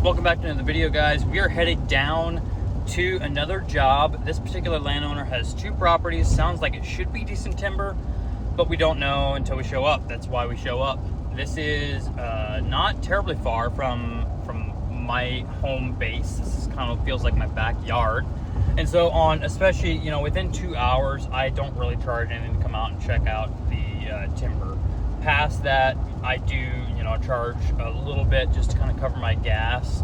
Welcome back to another video, guys. We are headed down to another job. This particular landowner has two properties. Sounds like it should be decent timber, but we don't know until we show up. That's why we show up. This is not terribly far from my home base. This is kind of feels like my backyard. And so on, especially, within 2 hours, I don't really charge anything to come out and check out the timber. Past that, I do, charge a little bit just to kind of cover my gas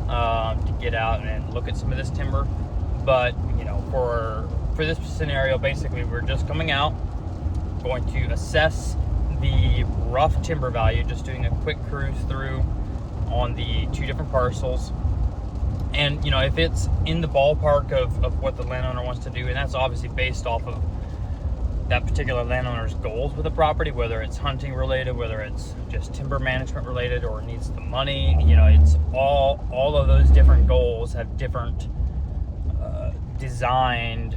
to get out and look at some of this timber. But, for this scenario, basically, we're just coming out, going to assess the rough timber value, just doing a quick cruise through on the two different parcels. And, if it's in the ballpark of what the landowner wants to do, and that's obviously based off of that particular landowner's goals with the property, whether it's hunting related, whether it's just timber management related, or needs the money, it's all of those different goals have different designed,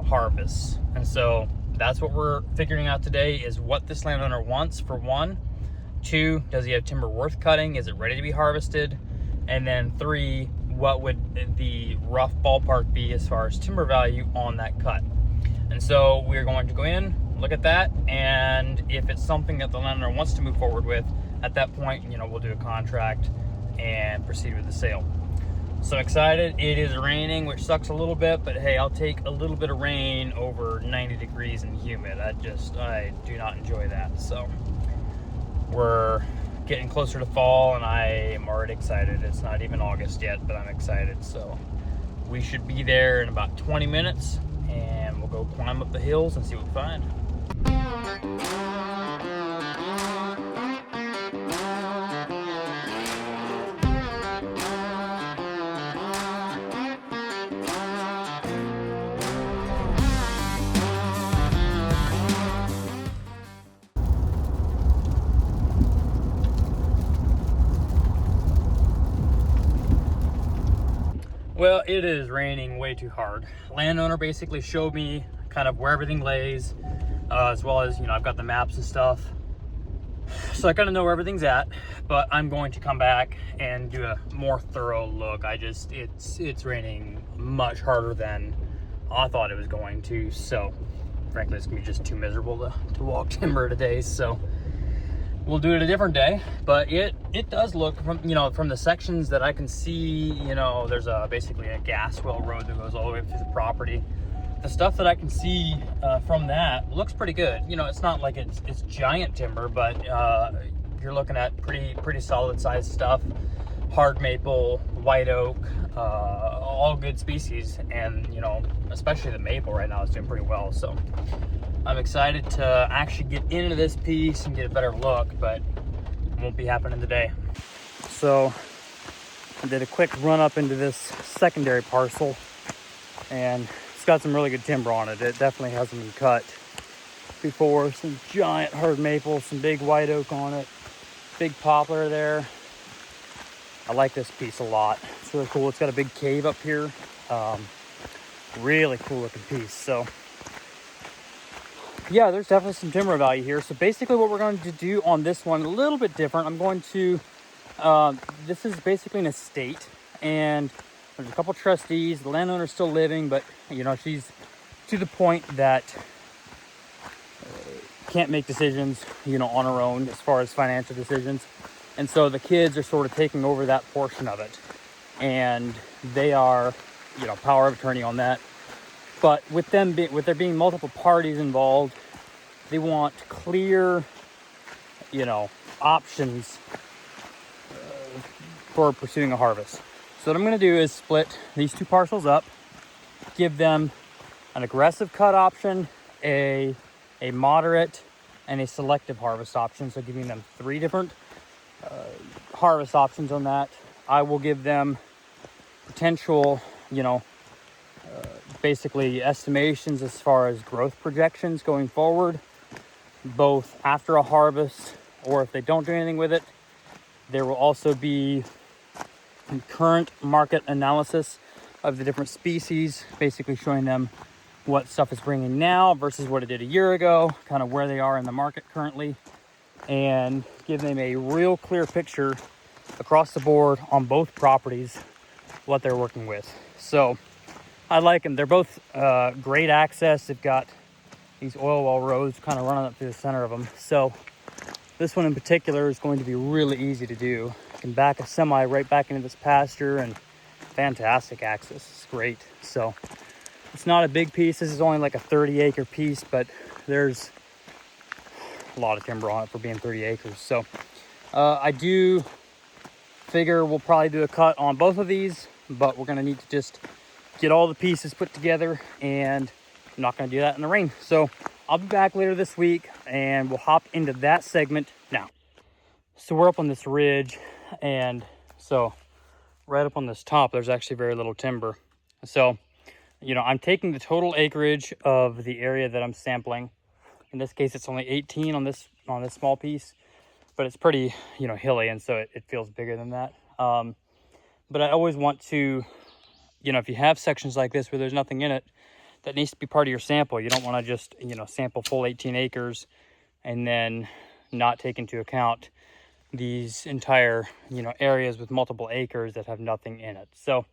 harvests. And so that's what we're figuring out today, is what this landowner wants, for one. Two, does he have timber worth cutting? Is it ready to be harvested? And then three, what would the rough ballpark be as far as timber value on that cut? And so we're going to go in, look at that, and if it's something that the landowner wants to move forward with, at that point, we'll do a contract and proceed with the sale. So excited. It is raining, which sucks a little bit, but hey, I'll take a little bit of rain over 90 degrees and humid. I do not enjoy that. So we're getting closer to fall, and I am already excited. It's not even August yet, but I'm excited. So we should be there in about 20 minutes, and we'll go climb up the hills and see what we find. Well, it is raining way too hard. Landowner basically showed me kind of where everything lays, as well as, I've got the maps and stuff. So I kind of know where everything's at, but I'm going to come back and do a more thorough look. It's raining much harder than I thought it was going to. So frankly, it's gonna be just too miserable to walk timber today. So we'll do it a different day, but it does look, from the sections that I can see, there's basically a gas well road that goes all the way through the property. The stuff that I can see from that looks pretty good. It's not like it's giant timber, but you're looking at pretty solid sized stuff. Hard maple, white oak, all good species, and especially the maple right now is doing pretty well. So I'm excited to actually get into this piece and get a better look, but it won't be happening today. So I did a quick run up into this secondary parcel, and it's got some really good timber on it. It definitely hasn't been cut before. Some giant hard maple, some big white oak on it, big poplar there. I like this piece a lot. It's really cool. It's got a big cave up here. Really cool looking piece. So yeah, there's definitely some timber value here. So basically what we're going to do on this one, a little bit different. I'm going to, this is basically an estate, and there's a couple trustees. The landowner's still living, but she's to the point that can't make decisions, on her own as far as financial decisions. And so the kids are sort of taking over that portion of it, and they are, power of attorney on that. But with there being multiple parties involved, they want clear, options for pursuing a harvest. So what I'm going to do is split these two parcels up, give them an aggressive cut option, a moderate, and a selective harvest option. So giving them three different harvest options on that. I will give them potential, basically estimations as far as growth projections going forward, both after a harvest or if they don't do anything with it. There will also be current market analysis of the different species, basically showing them what stuff is bringing now versus what it did a year ago, kind of where they are in the market currently, and give them a real clear picture across the board on both properties what they're working with. So I like them. They're both great access. They've got these oil well roads kind of running up through the center of them. So this one in particular is going to be really easy to do. You can back a semi right back into this pasture, and fantastic access. It's great. So it's not a big piece. This is only like a 30-acre piece, but there's a lot of timber on it for being 30 acres. So I do figure we'll probably do a cut on both of these, but we're gonna need to just get all the pieces put together, and I'm not gonna do that in the rain. So I'll be back later this week and we'll hop into that segment now. So we're up on this ridge, and so right up on this top, there's actually very little timber. So, you know, I'm taking the total acreage of the area that I'm sampling. In this case, it's only 18 on this small piece, but it's pretty, you know, hilly, and so it feels bigger than that. But I always want to, you know, if you have sections like this where there's nothing in it, that needs to be part of your sample. You don't want to just, you know, sample full 18 acres and then not take into account these entire, you know, areas with multiple acres that have nothing in it. So,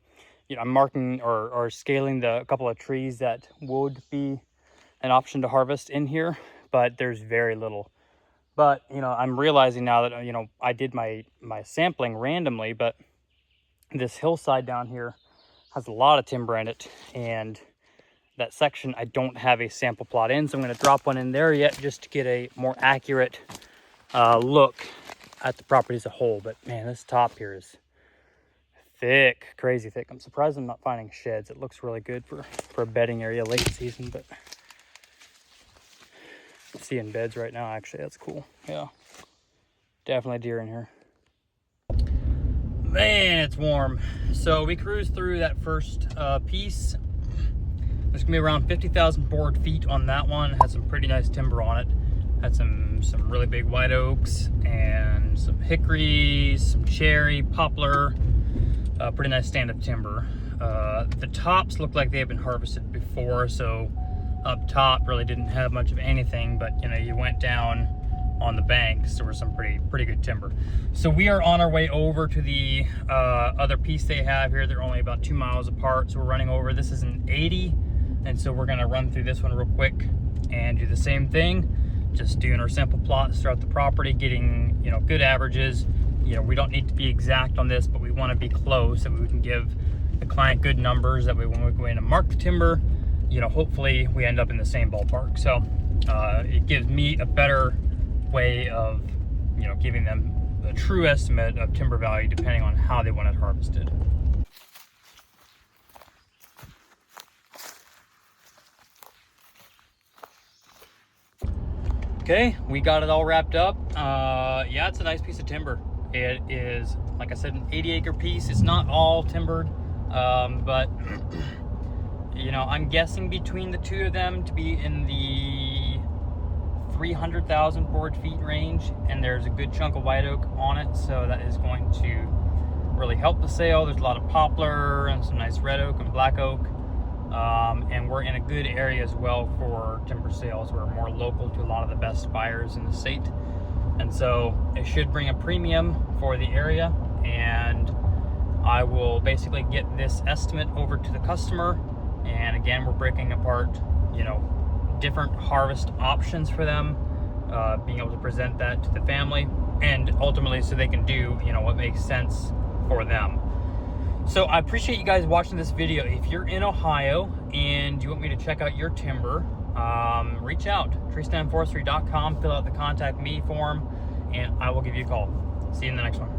you know, I'm marking or scaling a couple of trees that would be an option to harvest in here, but there's very little. But, you know, I'm realizing now that, you know, I did my sampling randomly, but this hillside down here has a lot of timber in it, and that section I don't have a sample plot in, so I'm going to drop one in there yet just to get a more accurate look at the property as a whole. But man, this top here is thick, crazy thick. I'm surprised I'm not finding sheds. It looks really good for a bedding area late season, but seeing beds right now, actually, that's cool. Yeah, definitely deer in here. Man, it's warm. So we cruised through that first piece. There's gonna be around 50,000 board feet on that one. Had some pretty nice timber on it. Had some really big white oaks and some hickories, some cherry, poplar. Pretty nice stand-up timber. The tops look like they have been harvested before, so up top really didn't have much of anything, but you know, you went down on the banks, there was some pretty good timber. So we are on our way over to the other piece they have here. They're only about 2 miles apart, so we're running over. This is an 80, and so we're gonna run through this one real quick and do the same thing, just doing our sample plots throughout the property, getting, you know, good averages. You know, we don't need to be exact on this, but we want to be close so we can give the client good numbers. That way when we go in and mark the timber, you know, hopefully we end up in the same ballpark. So it gives me a better way of, you know, giving them a true estimate of timber value depending on how they want it harvested. Okay, we got it all wrapped up. Yeah, it's a nice piece of timber. It is, like I said, an 80-acre piece. It's not all timbered, but you know, I'm guessing between the two of them to be in the 300,000 board feet range, and there's a good chunk of white oak on it, so that is going to really help the sale. There's a lot of poplar and some nice red oak and black oak. And we're in a good area as well for timber sales. We're more local to a lot of the best buyers in the state, and so it should bring a premium for the area. And I will basically get this estimate over to the customer, and again, we're breaking apart, you know, different harvest options for them, being able to present that to the family, and ultimately so they can do, you know, what makes sense for them. So I appreciate you guys watching this video. If you're in Ohio and you want me to check out your timber, reach out, treestandforestry.com, fill out the contact me form, and I will give you a call. See you in the next one.